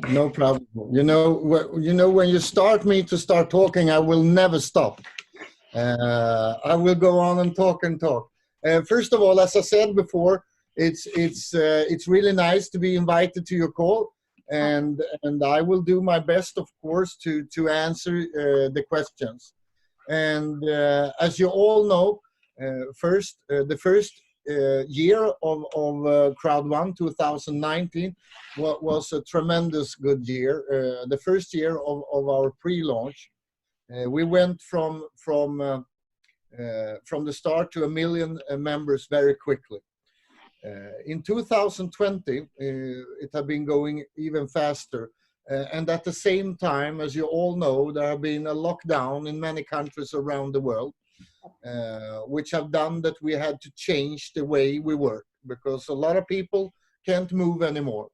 No problem. You know, when you start me to start talking, I will never stop. I will go on and talk and talk. First of all, as I said before, it's really nice to be invited to your call, and I will do my best, of course, to answer the questions. And as you all know, the first year of Crowd1 2019 was a tremendous good year. The first year of our pre-launch, we went from the start to 1 million members very quickly. In 2020, it had been going even faster. And at the same time, as you all know, there have been a lockdown in many countries around the world, which have done that we had to change the way we work, because a lot of people can't move anymore.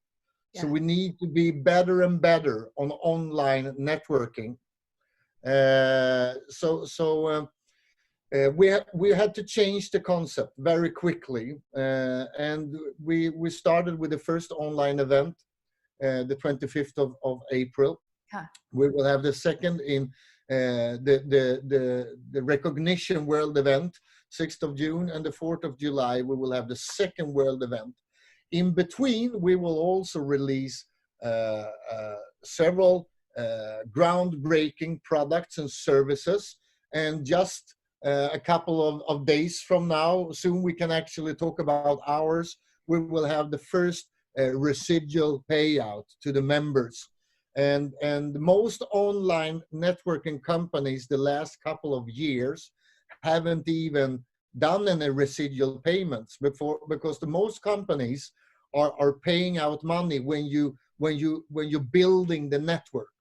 Yeah. So we need to be better and better on online networking. We had to change the concept very quickly, and we started with the first online event, the 25th of April. Huh. We will have the second in the recognition world event, 6th of June, and the 4th of July. We will have the second world event. In between, we will also release several groundbreaking products and services, and just a couple of days from now, soon we can actually talk about ours, we will have the first residual payout to the members. And most online networking companies the last couple of years haven't even done any residual payments before, because the most companies are paying out money when you're building the network.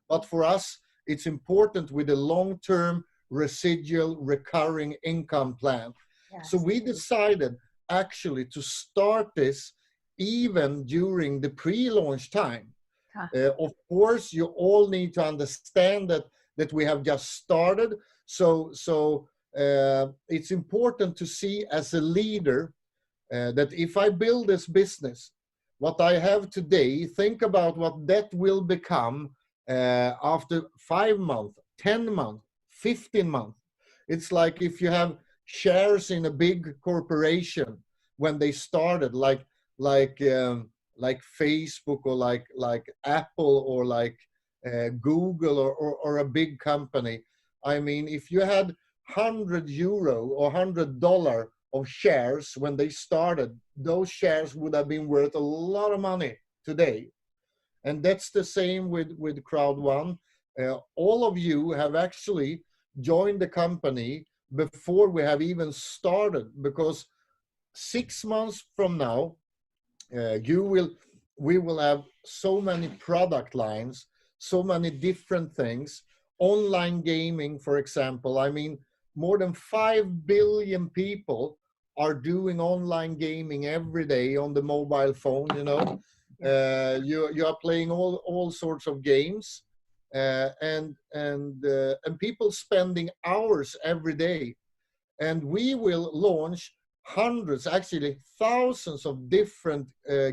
But for us, it's important with a long-term residual recurring income plan. Yes. So we decided actually to start this even during the pre-launch time. Huh. Of course, you all need to understand that we have just started. So it's important to see as a leader that if I build this business, what I have today, think about what that will become after 5 months, 10 months, 15 months. It's like if you have shares in a big corporation when they started, like Facebook or like Apple or like Google or a big company. I mean, if you had €100 or $100 of shares when they started, those shares would have been worth a lot of money today. And that's the same with Crowd1. All of you have actually joined the company before we have even started, because 6 months from now, we will have so many product lines, so many different things. Online gaming, for example, I mean, more than 5 billion people are doing online gaming every day on the mobile phone, you know. You are playing all sorts of games, and people spending hours every day. And we will launch hundreds, actually thousands of different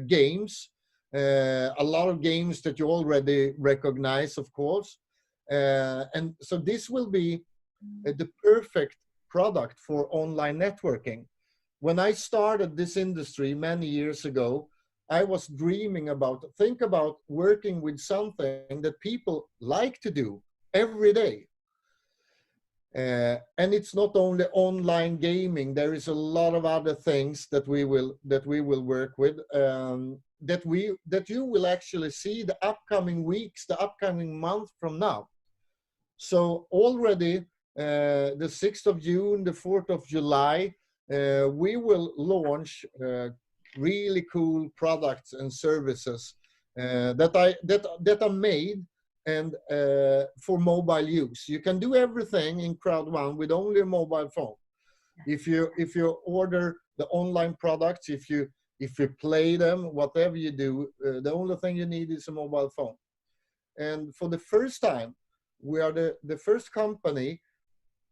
games, a lot of games that you already recognize, of course. And so this will be the perfect product for online networking. When I started this industry many years ago, I was dreaming about, think about working with something that people like to do every day. And it's not only online gaming. There is a lot of other things that we will work with, that you will actually see the upcoming weeks, the upcoming month from now. So already the 6th of June, the 4th of July, we will launch really cool products and services that are made and for mobile use. You can do everything in Crowd1 with only a mobile phone. If you order the online products, if you play them, whatever you do, the only thing you need is a mobile phone. And for the first time, we are the first company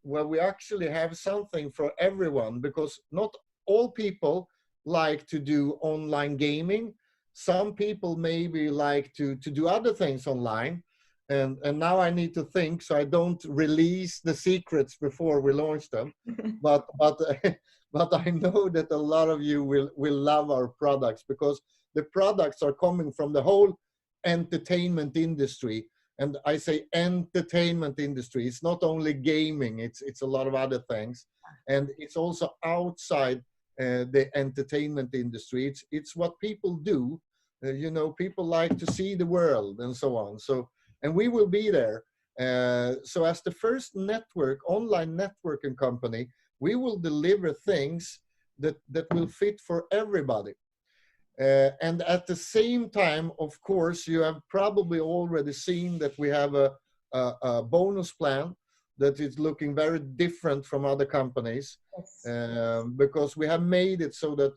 where we actually have something for everyone, because not all people like to do online gaming. some people maybe like to do other things online. And now I need to think so I don't release the secrets before we launch them. But but I know that a lot of you will love our products, because the products are coming from the whole entertainment industry. And I say entertainment industry. It's not only gaming, it's a lot of other things. And it's also outside the entertainment industry. It's what people do. You know, people like to see the world and so on. So, and we will be there. So as the first network, online networking company, we will deliver things that will fit for everybody. And at the same time, of course, you have probably already seen that we have a bonus plan that is looking very different from other companies. Yes. Because we have made it so that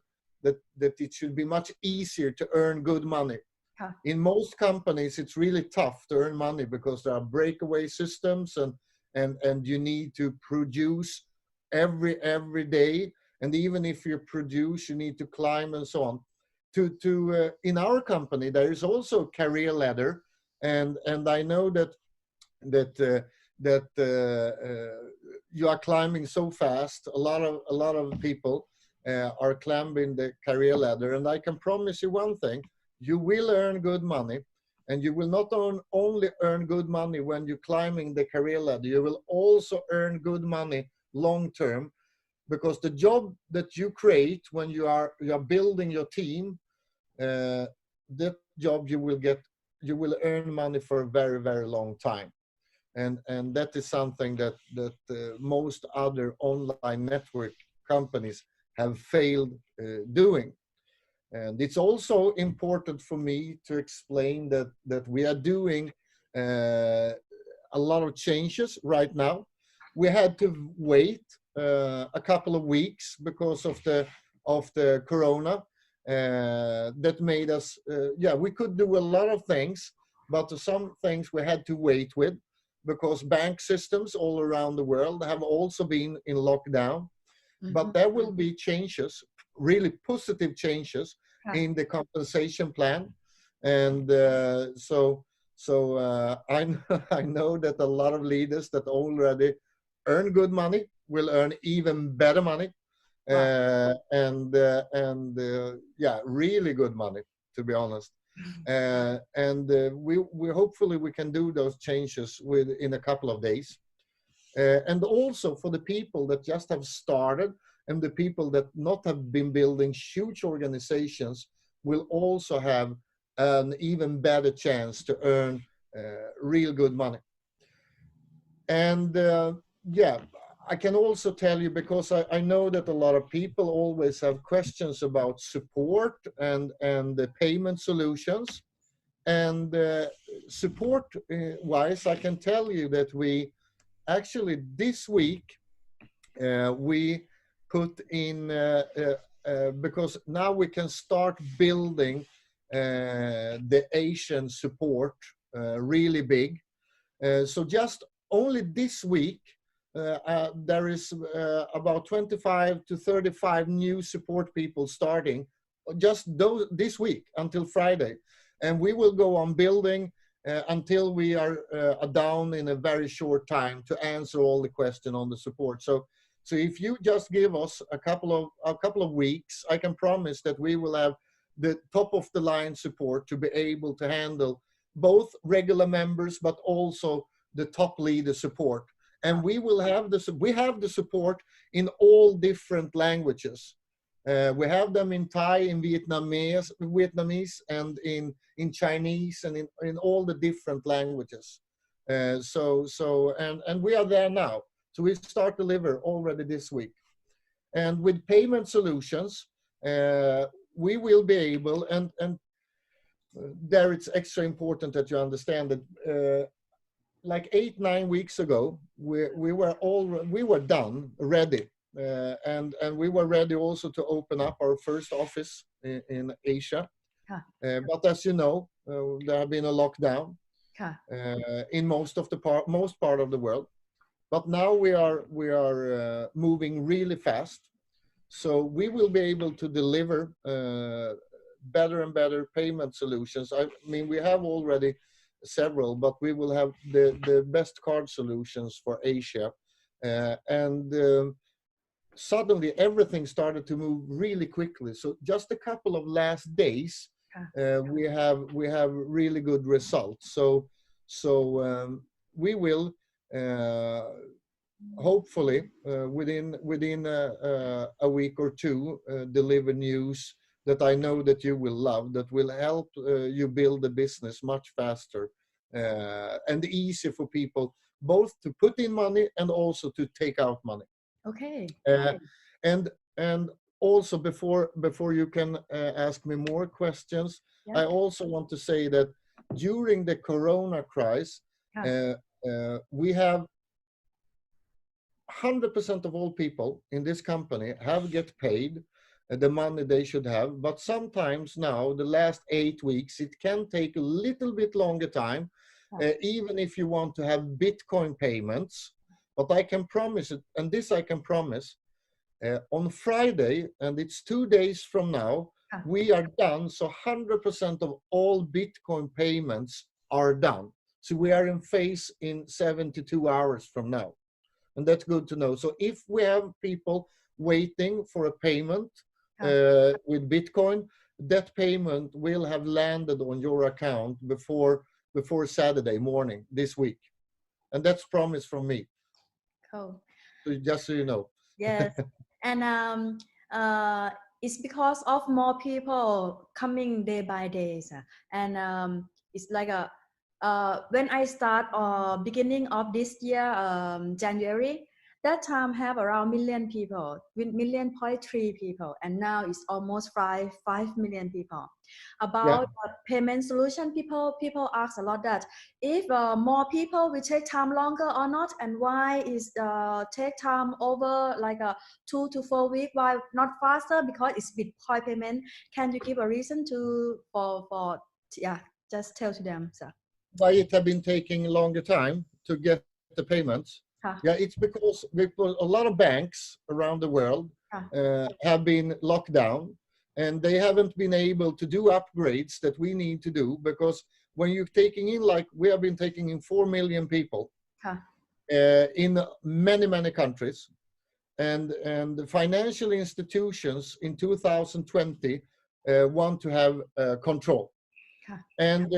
it should be much easier to earn good money. Huh. In most companies, it's really tough to earn money because there are breakaway systems, and you need to produce every day. And even if you produce, you need to climb and so on. In our company, there is also a career ladder, and I know that you are climbing so fast. A lot of people are climbing the career ladder, and I can promise you one thing: you will earn good money, and you will not only earn good money when you're climbing the career ladder. You will also earn good money long term, because the job that you create when you are building your team, that job you will earn money for a very, very long time. And that is something that most other online network companies have failed doing. And it's also important for me to explain that we are doing a lot of changes right now. We had to wait a couple of weeks because of the corona. That made us, we could do a lot of things, but some things we had to wait with, because bank systems all around the world have also been in lockdown. Mm-hmm. But there will be changes, really positive changes in the compensation plan. And I know that a lot of leaders that already earn good money will earn even better money. Wow. Really good money, to be honest. We hopefully we can do those changes in a couple of days. And also for the people that just have started, and the people that not have been building huge organizations, will also have an even better chance to earn real good money. And I can also tell you, because I know that a lot of people always have questions about support and the payment solutions. And support wise, I can tell you that we actually this week we put in because now we can start building the Asian support really big. So just only this week, there is about 25 to 35 new support people starting just this week until Friday. And we will go on building until we are down in a very short time to answer all the questions on the support. So if you just give us a couple of weeks, I can promise that we will have the top of the line support to be able to handle both regular members, but also the top leader support. And we have the support in all different languages. We have them in Thai, in Vietnamese, and in Chinese, and in all the different languages. And we are there now. So we start deliver already this week. And with payment solutions, we will be able, and there it's extra important that you understand that like 8-9 weeks ago, we were done, ready. And we were ready also to open up our first office in Asia. Huh. But as you know, there have been a lockdown in most part of the world. But now we are moving really fast. So we will be able to deliver better and better payment solutions. I mean, we have already several, but we will have the best card solutions for Asia. And suddenly everything started to move really quickly. So just a couple of last days, we have really good results. So we will hopefully within a week or two deliver news that I know that you will love, that will help you build a business much faster and easier for people both to put in money and also to take out money. Okay. And also before you can ask me more questions, Yeah. I also want to say that during the Corona crisis, we have 100% of all people in this company have get paid the money they should have. But sometimes now, the last 8 weeks, it can take a little bit longer time, even if you want to have Bitcoin payments. But I can promise it, and this I can promise, on Friday, and it's 2 days from now, we are done. So 100% of all Bitcoin payments are done. So we are in phase in 72 hours from now. And that's good to know. So if we have people waiting for a payment with Bitcoin, that payment will have landed on your account before Saturday morning this week. And that's promise from me. Cool. So just so you know. Yes. And it's because of more people coming day by day. And it's like when I start beginning of this year, January, that time have around million people, with 1.3 people, and now it's almost 5 million people. About payment solution, people ask a lot that if more people will take time longer or not, and why is take time over like a 2 to 4 weeks, why not faster? Because it's Bitcoin payment. Can you give a reason for just tell to them, sir? Why it have been taking a longer time to get the payments? It's because a lot of banks around the world have been locked down, and they haven't been able to do upgrades that we need to do, because when you're taking in, like we have been taking in 4 million people in many countries, and the financial institutions in 2020 want to have control. And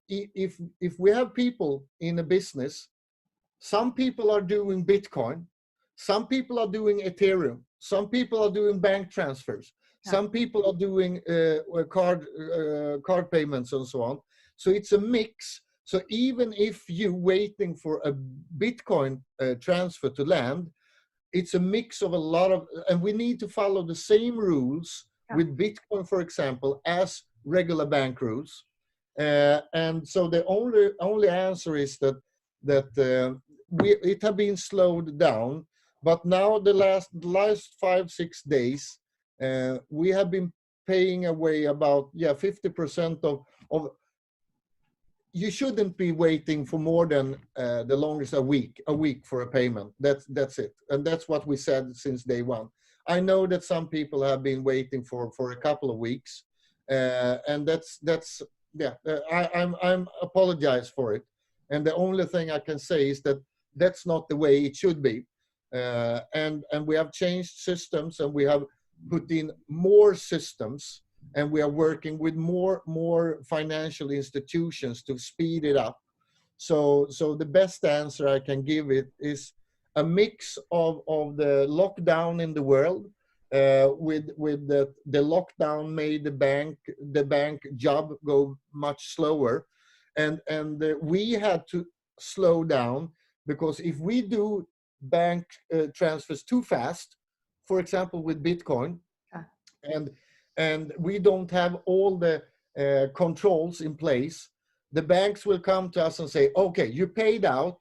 if we have people in a business, some people are doing Bitcoin, some people are doing Ethereum, some people are doing bank transfers, some people are doing card payments and so on. So it's a mix. So even if you're waiting for a Bitcoin transfer to land, it's a mix of a lot of, and we need to follow the same rules with Bitcoin, for example, as regular bank rules. And so the only answer is that it have been slowed down, but now the last 5-6 days we have been paying away about 50% of. You shouldn't be waiting for more than the longest a week for a payment. That's it, and that's what we said since day one. I know that some people have been waiting for a couple of weeks, and I'm apologize for it. And the only thing I can say is that that's not the way it should be. And we have changed systems, and we have put in more systems, and we are working with more financial institutions to speed it up. So the best answer I can give it is a mix of the lockdown in the world, with the lockdown made the bank job go much slower, and we had to slow down, because if we do bank transfers too fast, for example with Bitcoin, and we don't have all the controls in place, the banks will come to us and say, okay, you paid out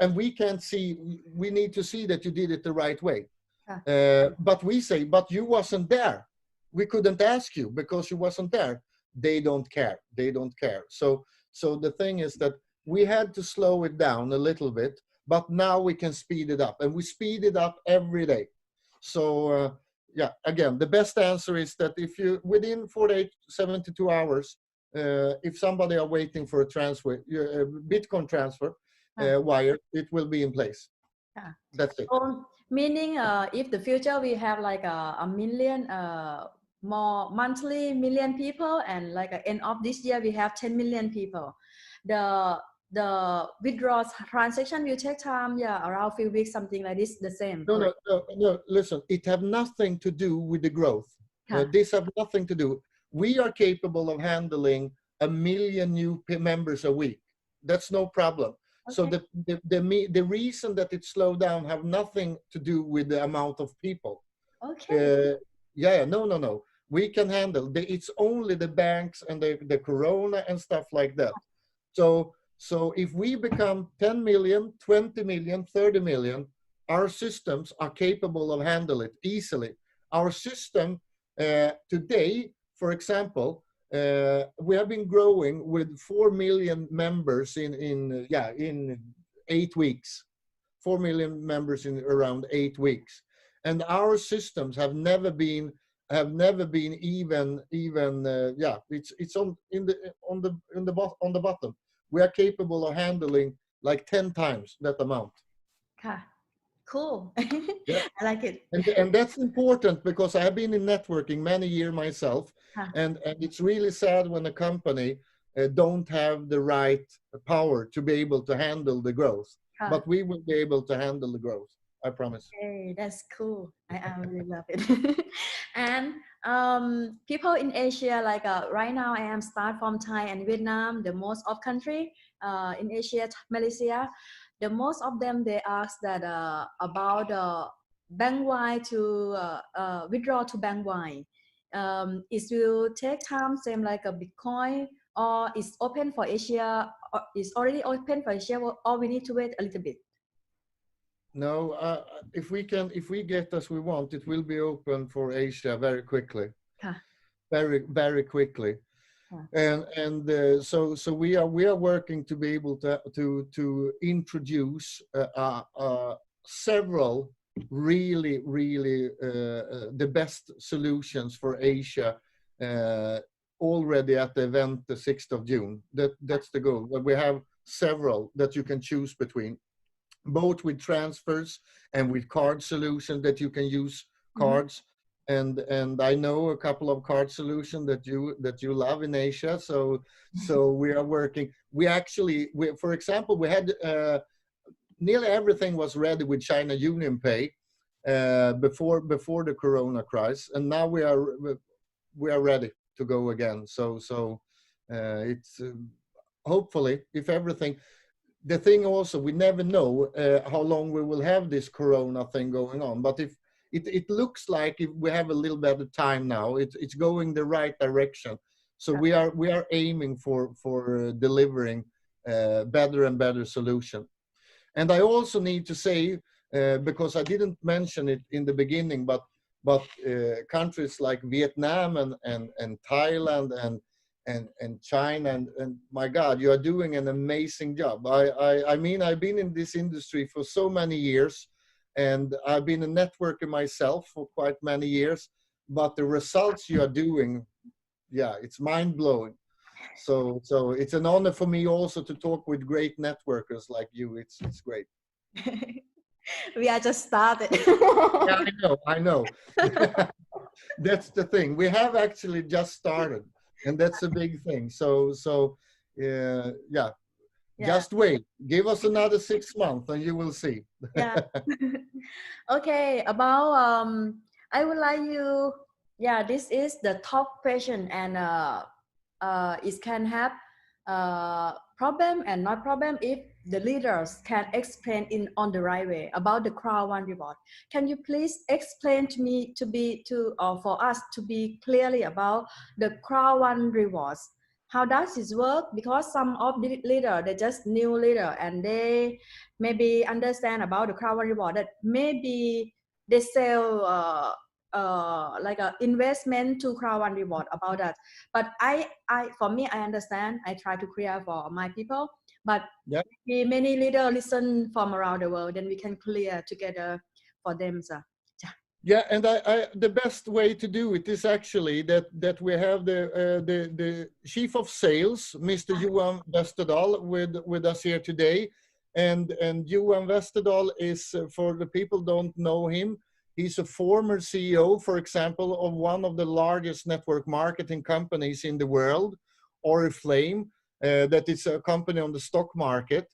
and we can't see, we need to see that you did it the right way. But we say, but you wasn't there. We couldn't ask you because you wasn't there. They don't care. So the thing is that we had to slow it down a little bit, but now we can speed it up, and we speed it up every day. So yeah, again, the best answer is that if you within 48, 72 hours, if somebody are waiting for a transfer, Bitcoin transfer wire, it will be in place. That's it. So meaning if the future we have like a million more monthly million people, and like at end of this year we have 10 million people, the withdrawal transaction will take time, yeah, around few weeks, something like this, the same. No, listen, it have nothing to do with the growth. Huh. This have nothing to do. We are capable of handling 1 million new members a week. That's no problem. Okay. So the reason that it slowed down have nothing to do with the amount of people. Okay. No. We can handle. It's only the banks and the corona and stuff like that. So if we become 10 million, 20 million, 30 million, our systems are capable of handle it easily. Our system today, for example, we have been growing with 4 million members in 8 weeks. 4 million members in around 8 weeks, and our systems have never been even it's on the bottom. We are capable of handling like 10 times that amount. Cool. Yeah. I like it. And that's important because I have been in networking many years myself, and it's really sad when a company don't have the right power to be able to handle the growth. But we will be able to handle the growth. I promise. Hey, that's cool. I really love it. And people in Asia, like right now, I am start from Thai and Vietnam, the most of country in Asia, Malaysia. The most of them they ask that about bank wide to withdraw to bank wide. It will take time, same like a Bitcoin, or it's open for Asia, or it's already open for Asia, or we need to wait a little bit. No, if we get as we want, it will be open for Asia very quickly, very quickly. So we are working to be able to introduce several really the best solutions for Asia already at the event the 6th of June. That's the goal. We have several that you can choose between, both with transfers and with card solutions that you can use cards. And I know a couple of card solutions that you love in Asia. So we are working. For example, we had nearly everything was ready with China Union Pay before the Corona crisis, and now we are ready to go again. So it's hopefully, if everything. The thing also, we never know how long we will have this Corona thing going on. But if it looks like if we have a little bit of time now, it's going the right direction. So we are aiming for delivering better and better solution. And I also need to say, because I didn't mention it in the beginning, but countries like Vietnam and Thailand and China and my God, you are doing an amazing job. I mean, I've been in this industry for so many years, and I've been a networker myself for quite many years, but the results you are doing, it's mind-blowing. So it's an honor for me also to talk with great networkers like you. It's great. We are just started. Yeah, I know. That's the thing. We have actually just started. And that's a big thing. So just wait. Give us another 6 months and you will see. Yeah. Okay. About I would like you. Yeah, this is the top question, and it can have problem and not problem if the leaders can explain on the right way about the Crowd1 reward. Can you please explain to me for us to be clearly about the Crowd1 rewards? How does this work? Because some of the leader, they're just new leader, and they maybe understand about the Crowd1 reward that maybe they sell like a investment to Crowd1 reward about that. But for me, I understand. I try to clear for my people, but many leaders listen from around the world, then we can clear together for them. So. Yeah, and the best way to do it is actually that we have the chief of sales, Mr. Johan Westerdahl, with us here today, and Johan Westerdahl is, for the people don't know him, he's a former CEO, for example, of one of the largest network marketing companies in the world, Oriflame, that is a company on the stock market.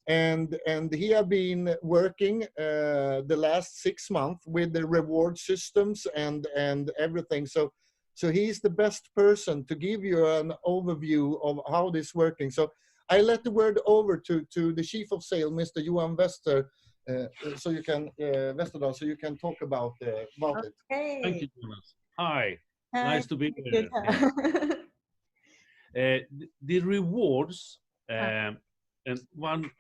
And he have been working the last 6 months with the reward systems and everything. So he's the best person to give you an overview of how this working. So I let the word over to the chief of sale, Mr. Johan so you can Westerdahl, so you can talk about it. Thank you, Okay. Jonas. Hi, Hi. nice to be Good. here. Yeah. The rewards, and one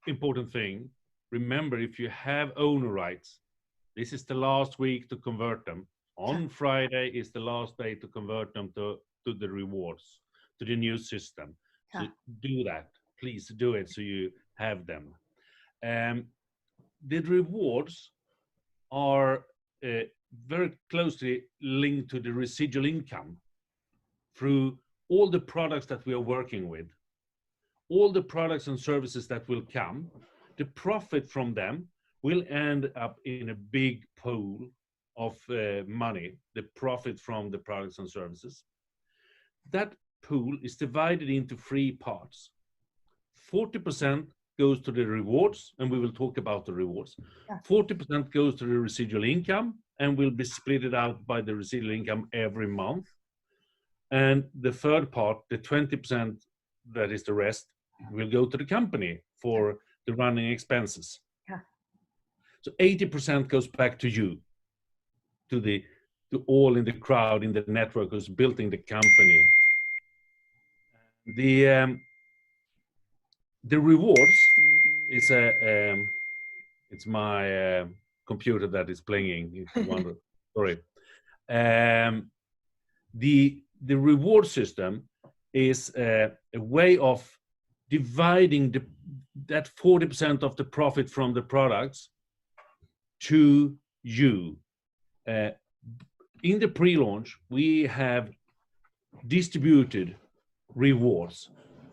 important thing, remember, if you have owner rights, this is the last week to convert them. On Friday is the last day to convert them to the rewards, to the new system. So do that. Please do it so you have them. The rewards are very closely linked to the residual income through all the products that we are working with. All the products and services that will come, the profit from them will end up in a big pool of money, the profit from the products and services. That pool is divided into 3 parts. 40% goes to the rewards, and we will talk about the rewards. 40% goes to the residual income and will be split out by the residual income every month. And the third part, the 20%, that is the rest, will go to the company for the running expenses. So 80% goes back to you, to all in the crowd, in the network who's building the company. The rewards is it's my computer that is playing. Sorry. The reward system is a way of dividing that 40% of the profit from the products to you. In the pre-launch, we have distributed rewards.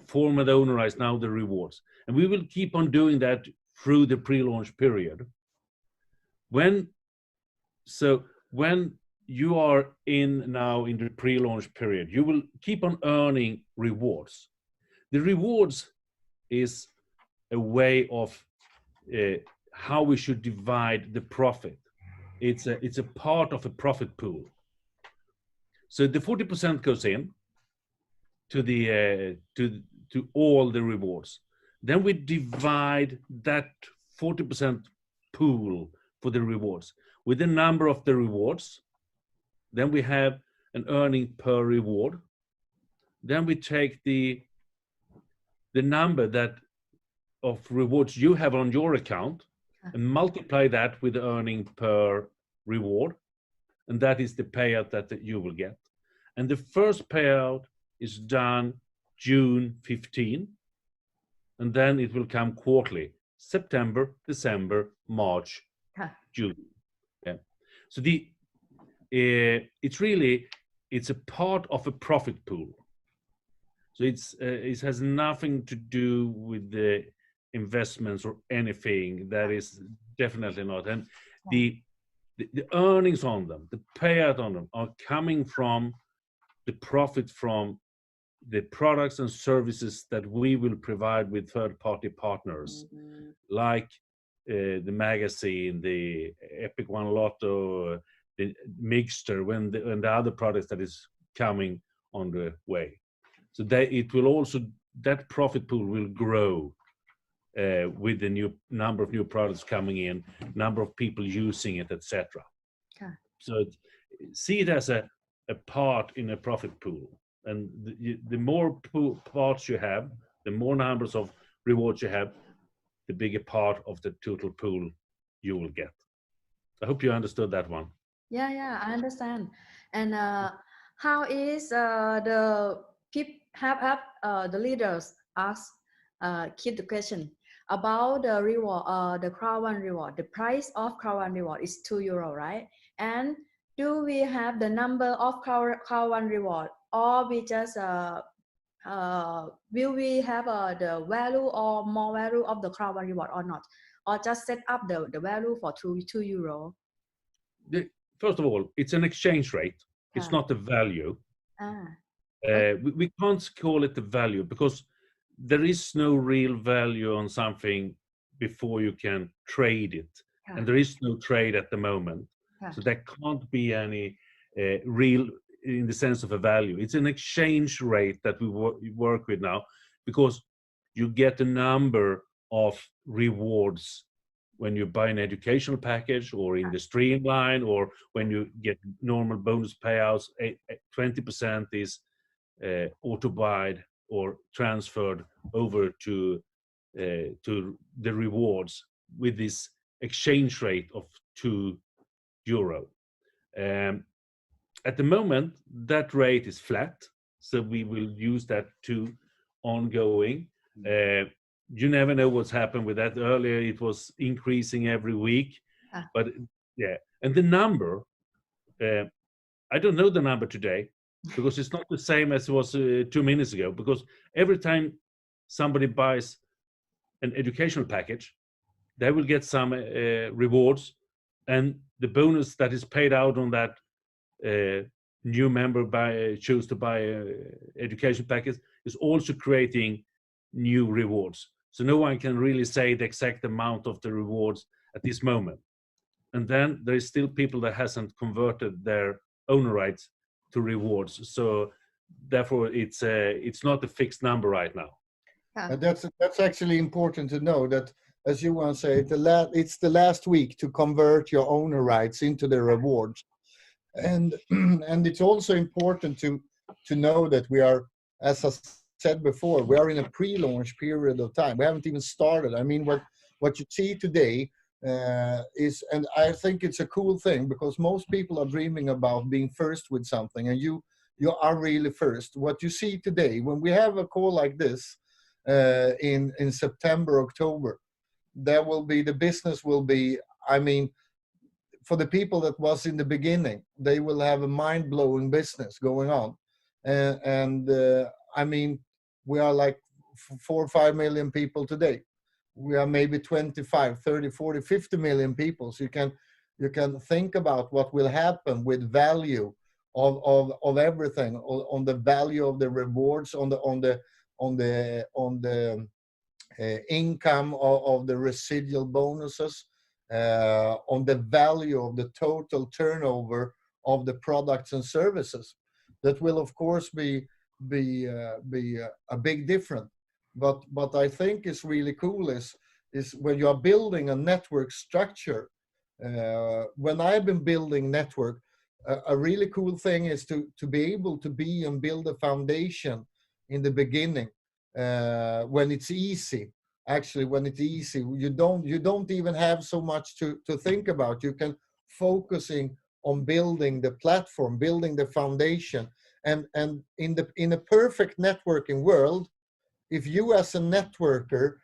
Format owner is now the rewards. And we will keep on doing that through the pre-launch period. When you are now in the pre-launch period, you will keep on earning rewards. The rewards is a way of how we should divide the profit. It's a part of a profit pool. So the 40% goes in to all the rewards. Then we divide that 40% pool for the rewards with the number of the rewards. Then we have an earning per reward. Then we take the number of rewards you have on your account and multiply that with the earning per reward. And that is the payout that you will get. And the first payout is done June 15. And then it will come quarterly, September, December, March, June. Yeah. So it's a part of a profit pool. So it has nothing to do with the investments or anything. That is definitely not. And the earnings on them, the payout on them, are coming from the profit from the products and services that we will provide with third-party partners, like the magazine, the Epic One Lotto, the mixture, when the other products that is coming on the way. So that profit pool will grow with the new number of new products coming in, number of people using it, etc. So see it as a part in a profit pool. And the more parts you have, the more numbers of rewards you have, the bigger part of the total pool you will get. I hope you understood that one. Yeah, I understand. And how is the people have the leaders ask keep the question? about the reward, the Crowd1 reward. The price of Crowd1 reward is €2, right? And do we have the number of Crowd1 reward, or we just will we have the value or more value of the Crowd1 reward or not, or just set up the value for €2? First of all, it's an exchange rate. It's not the value. We can't call it the value because there is no real value on something before you can trade it. And there is no trade at the moment. So there can't be any real, in the sense of a value. It's an exchange rate that we work with now, because you get a number of rewards when you buy an educational package or in the streamline, or when you get normal bonus payouts. 20% is auto-buyed or transferred over to the rewards with this exchange rate of €2. At the moment, that rate is flat, so we will use that to ongoing. You never know what's happened with that. Earlier, it was increasing every week, but yeah. And the number, I don't know the number today, because it's not the same as it was 2 minutes ago. Because every time somebody buys an educational package, they will get some rewards, and the bonus that is paid out on that new member choose to buy education package is also creating new rewards. So no one can really say the exact amount of the rewards at this moment. And then there is still people that hasn't converted their owner rights to rewards. So therefore, it's not a fixed number right now. That's actually important to know that, as Johan said, it's the last week to convert your owner rights into the rewards. And it's also important to know that we are, as I said before, we are in a pre-launch period of time. We haven't even started. I mean, what you see today is, and I think it's a cool thing, because most people are dreaming about being first with something, and you are really first. What you see today, when we have a call like this in September, October, the business will be, I mean, for the people that was in the beginning, they will have a mind-blowing business going on. I mean, we are like 4 or 5 million people today. We are maybe 25, 30, 40, 50 million people. So you can think about what will happen with value of everything, on the value of the rewards, on the income of the residual bonuses, on the value of the total turnover of the products and services. That will, of course, be a big difference. But I think is really cool is when you are building a network structure. When I've been building network, a really cool thing is to be able to build a foundation in the beginning, when it's easy. Actually, when it's easy, you don't even have so much to think about. You can focusing on building the platform, building the foundation, and in a perfect networking world, if you as a networker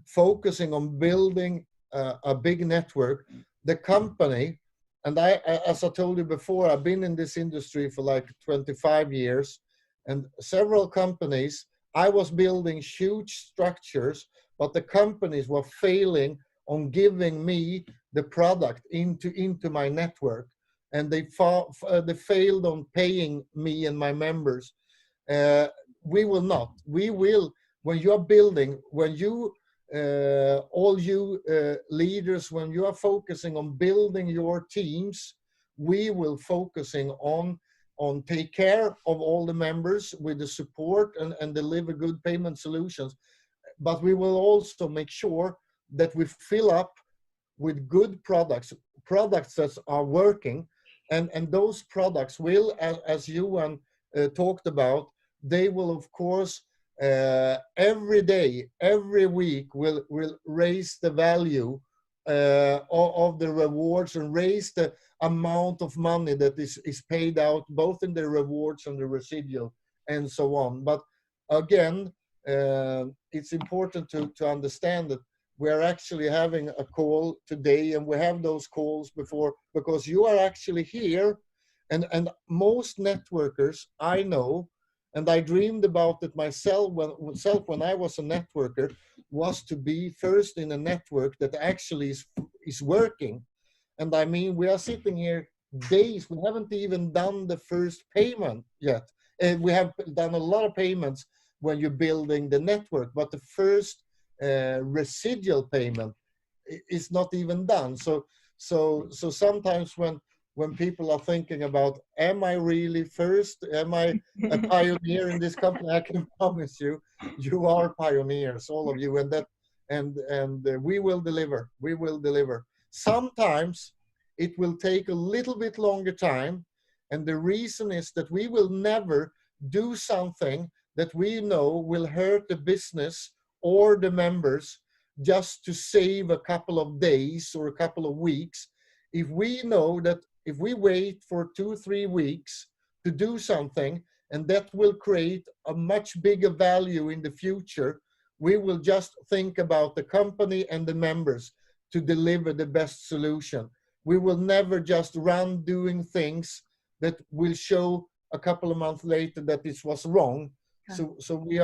focusing on building a big network, the company, and as I told you before, I've been in this industry for like 25 years, and several companies, I was building huge structures, but the companies were failing on giving me the product into my network, and they failed on paying me and my members. We will not. We will, when you are building, when you, all you leaders, when you are focusing on building your teams, we will focusing on take care of all the members with the support and deliver good payment solutions. But we will also make sure that we fill up with good products that are working, and those products will, as Johan talked about, they will of course every day, every week will raise the value of the rewards and raise the amount of money that is paid out, both in the rewards and the residual and so on. But again, it's important to understand that we are actually having a call today, and we have those calls before, because you are actually here. And most networkers I know, and I dreamed about it myself when I was a networker, was to be first in a network that actually is working. And I mean, we are sitting here days, we haven't even done the first payment yet. And we have done a lot of payments when you're building the network, but the first residual payment is not even done. So sometimes when people are thinking about, am I really first? Am I a pioneer in this company? I can promise you, you are pioneers, all of you, and we will deliver. We will deliver. Sometimes it will take a little bit longer time, and the reason is that we will never do something that we know will hurt the business or the members just to save a couple of days or a couple of weeks. If we know that if we wait for 2-3 weeks to do something, and that will create a much bigger value in the future, we will just think about the company and the members to deliver the best solution. We will never just run doing things that will show a couple of months later that this was wrong. So we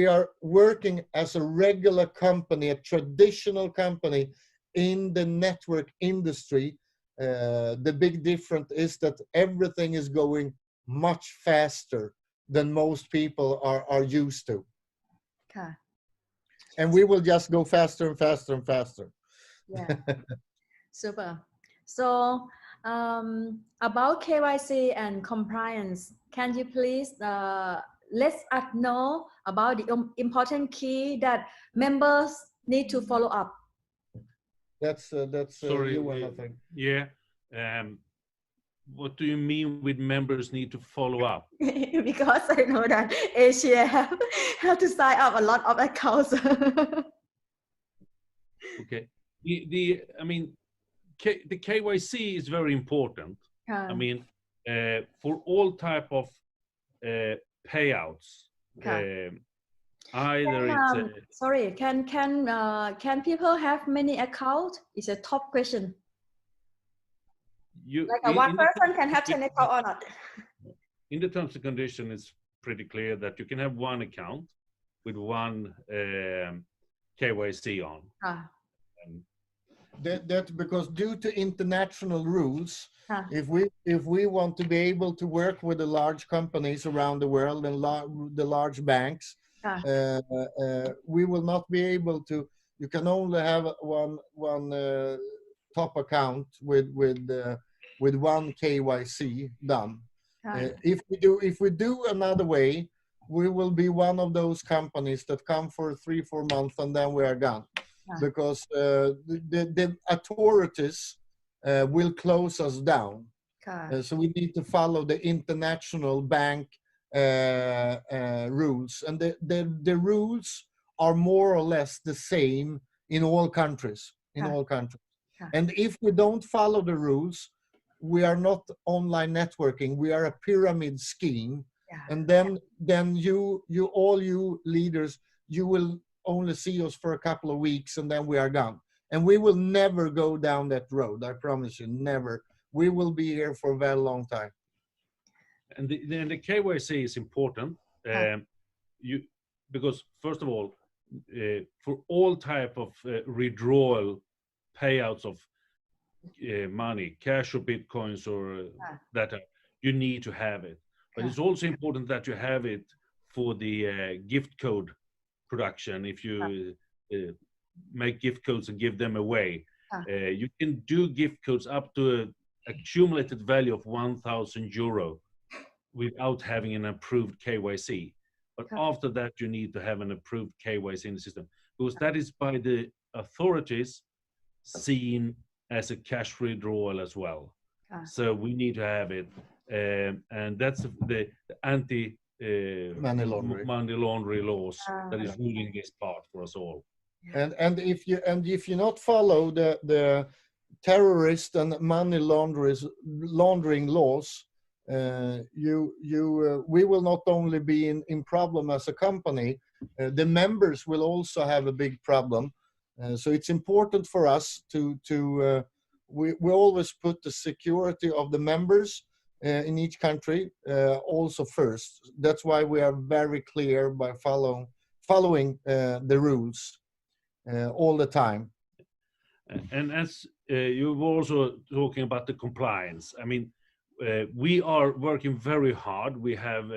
are working as a regular company, a traditional company in the network industry. The big difference is that everything is going much faster than most people are used to. Okay. And we will just go faster and faster and faster. Yeah. Super. So about KYC and compliance, can you please let us know about the important key that members need to follow up? That's Sorry, you, I think. yeah. What do you mean with members need to follow up? Because I know that Asia have to sign up a lot of accounts. Okay. I mean, the KYC is very important. I mean, for all type of payouts, either it's sorry, can people have many accounts? It's a top question. Like one person can have 10 accounts or not? In the terms and conditions, it's pretty clear that you can have one account with one KYC on. That because due to international rules, if we want to be able to work with the large companies around the world and the large banks, we will not be able to. You can only have one top account with one KYC done. If we do another way, we will be one of those companies that come for 3-4 months and then we are gone. Because the authorities will close us down. So we need to follow the international bank rules. And the rules are more or less the same in all countries. And if we don't follow the rules, we are not online networking. We are a pyramid scheme. And then you all you leaders, you will only see us for a couple of weeks and then we are gone. And we will never go down that road. I promise you, never. We will be here for a very long time. And the KYC is important. Because first of all, for all type of withdrawal payouts of money, cash or bitcoins or that, you need to have it. But it's also important that you have it for the gift code production. If you make gift codes and give them away, you can do gift codes up to an accumulated value of €1,000 without having an approved KYC. But after that, you need to have an approved KYC in the system, because that is by the authorities seen as a cash withdrawal as well. So we need to have it, and that's the anti money laundering laws that is ruling this part for us all. And if you not follow the terrorist and money laundering laws, we will not only be in problem as a company, the members will also have a big problem, So it's important for us we always put the security of the members in each country also first. That's why we are very clear by following the rules all the time. And as you were also talking about the compliance, I mean, we are working very hard. We have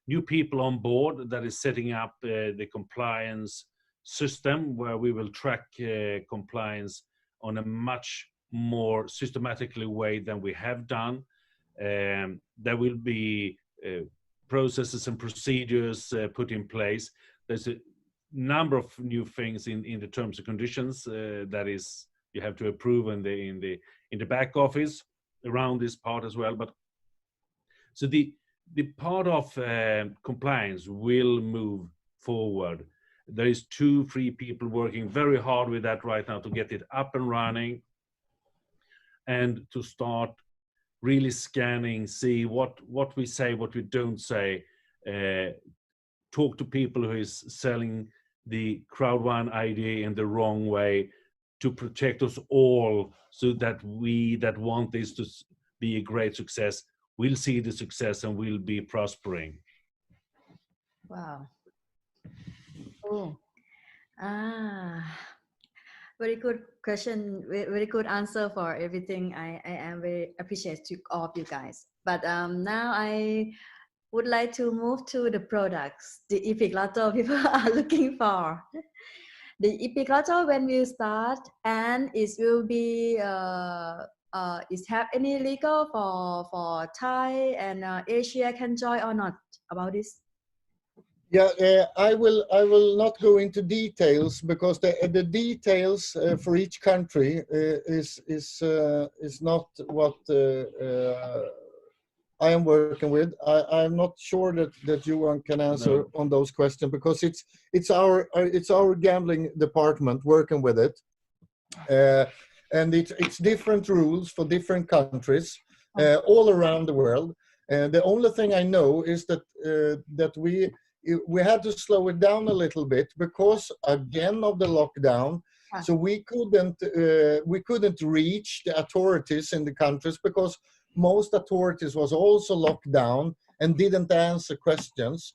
new people on board that is setting up the compliance system where we will track compliance on a much more systematically way than we have done. There will be processes and procedures put in place. There's a number of new things in the terms and conditions that is you have to approve in the back office around this part as well. But so the part of compliance will move forward. There is 2-3 people working very hard with that right now to get it up and running and to start really scanning, see what we say, what we don't say, talk to people who is selling the Crowd1 idea in the wrong way to protect us all, so that we that want this to be a great success will see the success and will be prospering. Wow. Oh. Very good question. Very good answer for everything. I am very appreciative to all of you guys. But now I would like to move to the products the Epic Lotto people are looking for. The Epic Lotto, when we start, and it will be is have any legal for Thai and Asia can join or not about this? Yeah, I will not go into details because the details for each country is not what I am working with. I'm not sure that you can answer on those questions because it's our gambling department working with it, and it's different rules for different countries all around the world. And the only thing I know is that we had to slow it down a little bit because again of the lockdown. So we couldn't reach the authorities in the countries because most authorities was also locked down and didn't answer questions.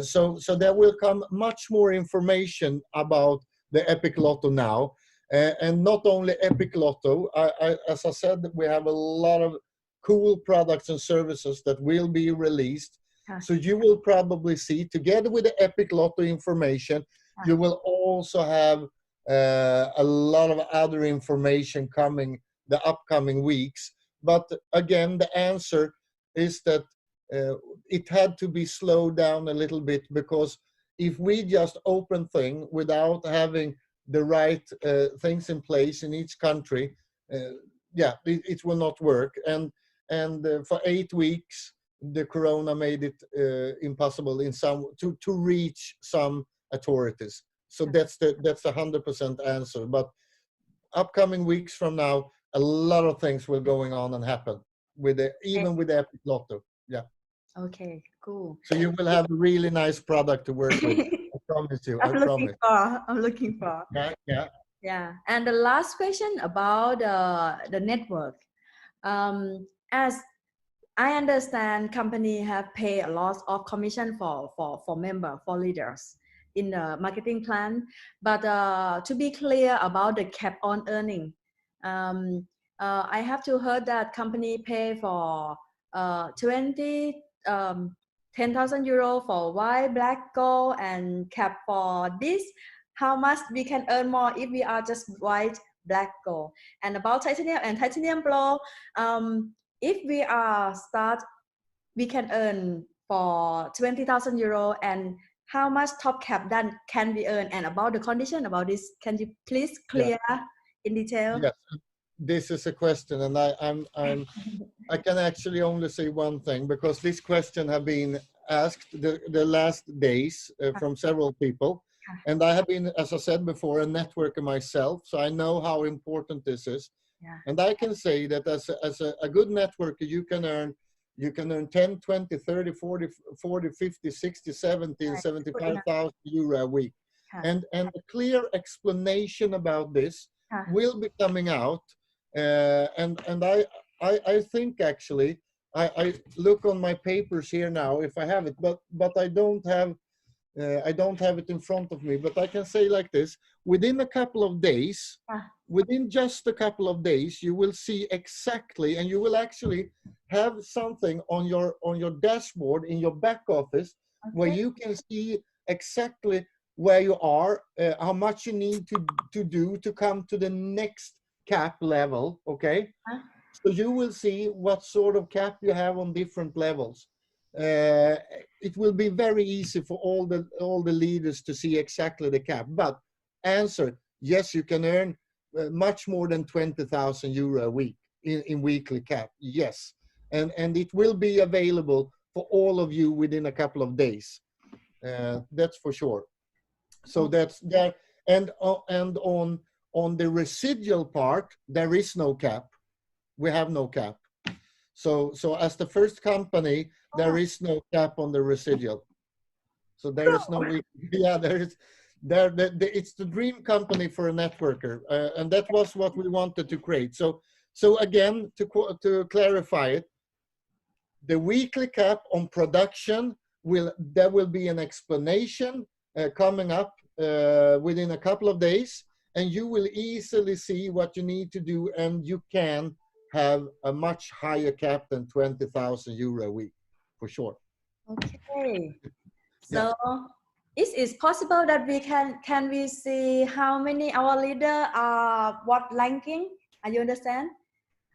So there will come much more information about the Epic Lotto now, and not only Epic Lotto. As I said, we have a lot of cool products and services that will be released. So you will probably see, together with the Epic Lotto information, you will also have a lot of other information coming the upcoming weeks. But again, the answer is that it had to be slowed down a little bit because if we just open things without having the right things in place in each country, it will not work. And for 8 weeks, the corona made it impossible to reach some authorities. So that's the 100% answer. But upcoming weeks from now, a lot of things will going on and happen even with the Epic Lotto. Yeah. Okay, cool. So you will have a really nice product to work with. I promise you. I'm looking for. Yeah. And the last question about the network. As I understand, company have paid a lot of commission for member, for leaders in the marketing plan. But to be clear about the cap on earning, I have to heard that company pay for 10,000 euro for white, black, gold, and cap for this. How much we can earn more if we are just white, black, gold? And about titanium and titanium pro, if we are start, we can earn for 20,000 euro, and how much top cap then can we earn? And about the condition about this, can you please clear in detail? Yes, this is a question, and I can actually only say one thing because this question have been asked the last days from several people, and I have been, as I said before, a networker myself, so I know how important this is. And I can say that as a good networker, you can earn 10, 20, 30, 40, 50, 60, 70, and 75,000 euro a week. and a clear explanation about this will be coming out. And I think actually I look on my papers here now if I have it, but I don't have it in front of me. But I can say like this: within a couple of days, within just a couple of days, you will see exactly, and you will actually have something on your dashboard in your back office where you can see exactly where you are, how much you need to do to come to the next cap level. Okay, so you will see what sort of cap you have on different levels. It will be very easy for all the leaders to see exactly the cap. But answer: yes, you can earn much more than 20,000 euro a week in weekly cap. Yes, and it will be available for all of you within a couple of days. That's for sure. So that's that. And on the residual part, there is no cap. We have no cap. So as the first company, there is no cap on the residual. So there is no, it's the dream company for a networker, and that was what we wanted to create. So again, to clarify it, the weekly cap on production there will be an explanation coming up within a couple of days, and you will easily see what you need to do, and you can have a much higher cap than 20,000 euro a week, for sure. Okay. So is it possible that we can we see how many our leader are what ranking? Are you understand?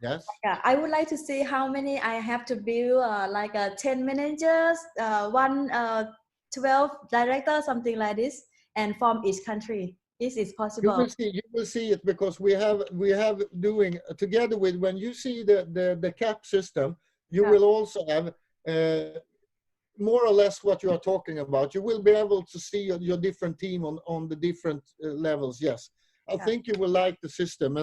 Yes. I would like to see how many I have to build, like 10 managers, 12 directors, something like this, and from each country. Is it possible? You will see it, because we have doing together with, when you see the cap system, you will also have more or less what you are talking about. You will be able to see your different team on the different levels. Yes, I think you will like the system,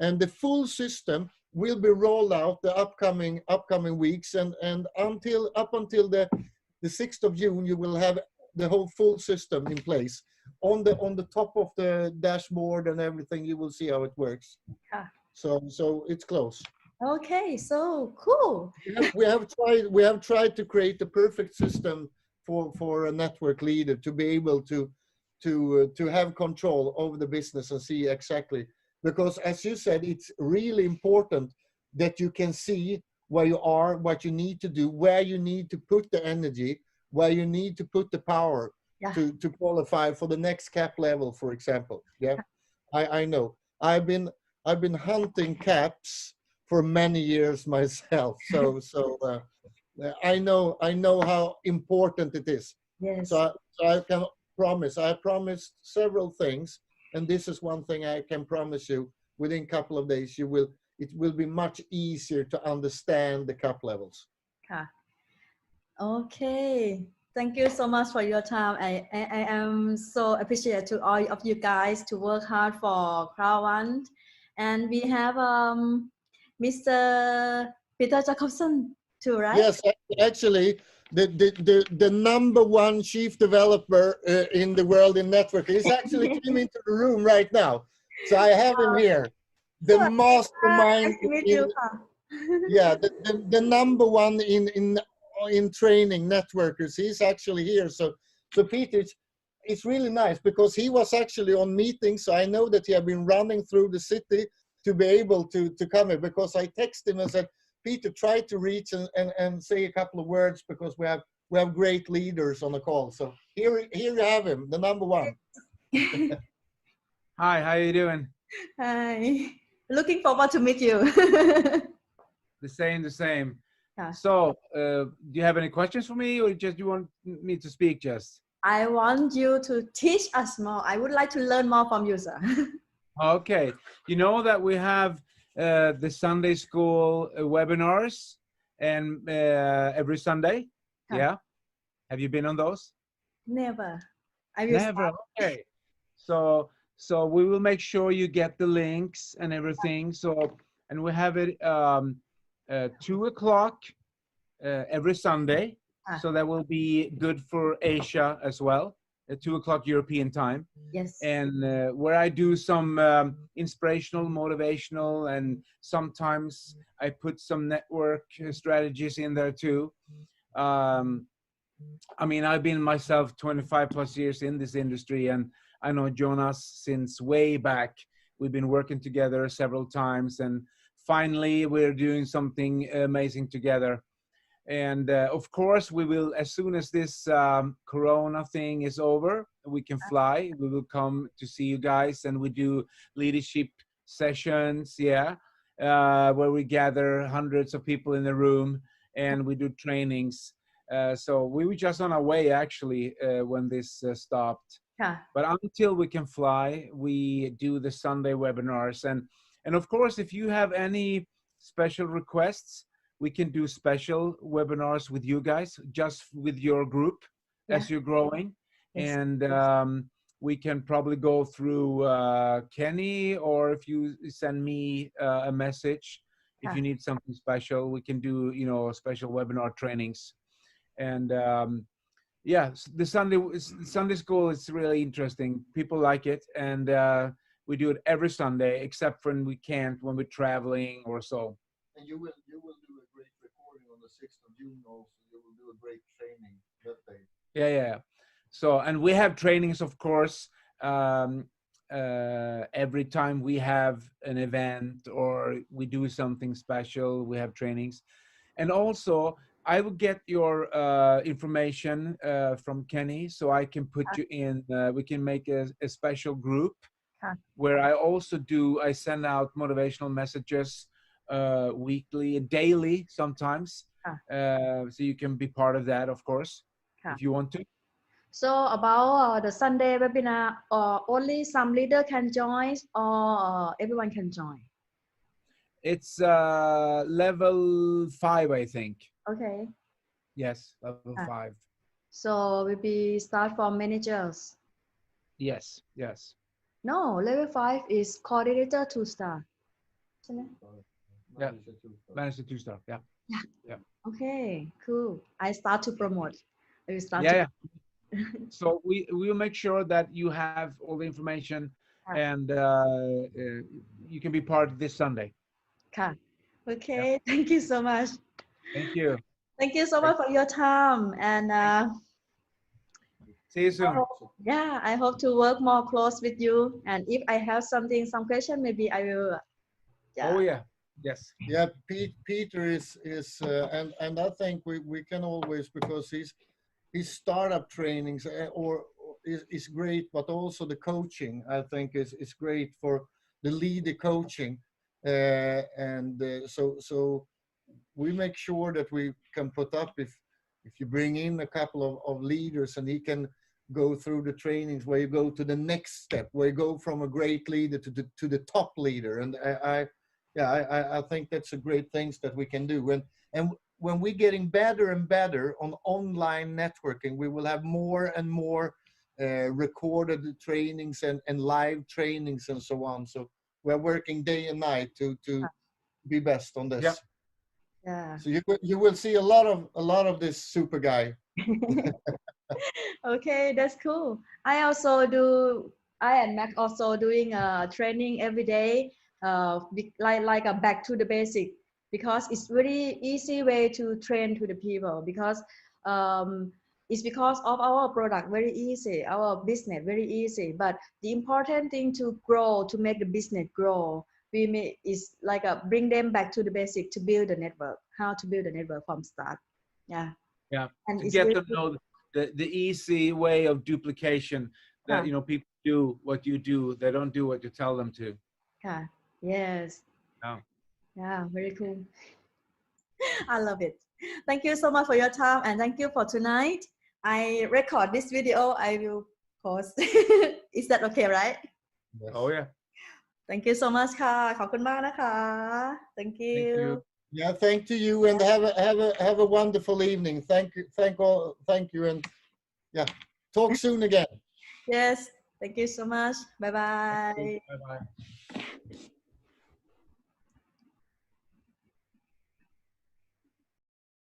and the full system will be rolled out the upcoming weeks, and up until the 6th of June, you will have the whole full system in place. On the top of the dashboard and everything, you will see how it works. So it's close. Okay, so cool. We have tried to create the perfect system for a network leader to be able to have control over the business and see exactly, because as you said, it's really important that you can see where you are, what you need to do, where you need to put the energy, where you need to put the power to qualify for the next cap level, for example. I know. I've been hunting caps for many years myself, so I know how important it is. Yes. So I can promise. I promised several things, and this is one thing I can promise you. Within a couple of days, it will be much easier to understand the cap levels. Okay. Thank you so much for your time. I am so appreciative to all of you guys to work hard for Crowd1. And we have Mr. Peter Jacobson too, right? Yes, actually, the number one chief developer in the world in network is actually came into the room right now. So I have him here. The mastermind. The number one in training networkers. He's actually here. So Peter, it's really nice, because he was actually on meetings. So I know that he had been running through the city to be able to come here, because I texted him and said, Peter, try to reach and say a couple of words, because we have great leaders on the call. So here you have him, the number one. Hi, how you doing? Hi. Looking forward to meet you. The same. So, do you have any questions for me, or just you want me to speak just? I want you to teach us more. I would like to learn more from you, sir. Okay. You know that we have the Sunday school webinars and every Sunday? Yeah. Have you been on those? Never. Never. Okay. So we will make sure you get the links and everything. So, and we have it 2 o'clock every Sunday. So that will be good for Asia as well. at 2 o'clock European time, Yes. and where I do some inspirational, motivational, and sometimes I put some network strategies in there too. I mean, I've been myself 25 plus years in this industry, and I know Jonas since way back. We've been working together several times, and finally we're doing something amazing together. And of course, we will, as soon as this Corona thing is over, we can fly. We will come to see you guys, and we do leadership sessions, yeah, where we gather hundreds of people in the room, and we do trainings. So we were just on our way, actually, when this stopped. Yeah. But until we can fly, we do the Sunday webinars. And of course, if you have any special requests, we can do special webinars with you guys, just with your group as you're growing. Yes. And we can probably go through Kenny, or if you send me a message, if you need something special, we can do, you know, special webinar trainings. And yeah, the Sunday school is really interesting. People like it, and we do it every Sunday, except when we can't, when we're traveling or so. And you will do a great recording on the 6th of June also. You will do a great training that day. Yeah. So, and we have trainings, of course, every time we have an event or we do something special, we have trainings. And also, I will get your information from Kenny, so I can put you in, we can make a special group where I send out motivational messages weekly, daily sometimes. So you can be part of that, of course, if you want to. So about the Sunday webinar, only some leader can join, or everyone can join? It's level 5, I think. Okay. Yes, level 5. So we be start from managers. Yes. No, level 5 is coordinator 2-star. Yeah, manager 2-star. Yeah. Okay, cool. I start to promote. I will start. Yeah. So we will make sure that you have all the information, and you can be part of this Sunday. Okay. Thank you so much. Thank you. Thank you so much for your time, and see you soon. I hope to work more close with you. And if I have some question, maybe I will. Oh yeah. Yes. Yeah, Peter is and I think we can always, because his startup trainings is great, but also the coaching I think is great for the leader coaching, so we make sure that we can put up, if you bring in a couple of leaders, and he can go through the trainings where you go to the next step, where you go from a great leader to the top leader. And I think that's a great things that we can do. And when we're getting better and better on online networking, we will have more and more recorded trainings and live trainings and so on. So we're working day and night to be best on this. Yeah. So you will see a lot of this super guy. Okay, that's cool. I and Mac also doing training every day, like a back to the basic, because it's very easy way to train to the people, because it's because of our product very easy, our business very easy. But the important thing to grow, to make the business grow, is like bring them back to the basic, to build the network, how to build a network from start. Yeah. And to get them to know the easy way of duplication, that you know, people do what you do, they don't do what you tell them to. Yes. Yeah, very cool. I love it. Thank you so much for your time, and thank you for tonight. I record this video, I will post. Is that okay, right? Yes. Oh yeah. Thank you so much ค่ะ ขอบคุณมากนะคะ Thank you. Thank you. Yeah, thank to you, and have a wonderful evening. Thank you, and talk soon again. Yes, thank you so much. Bye bye. Bye bye.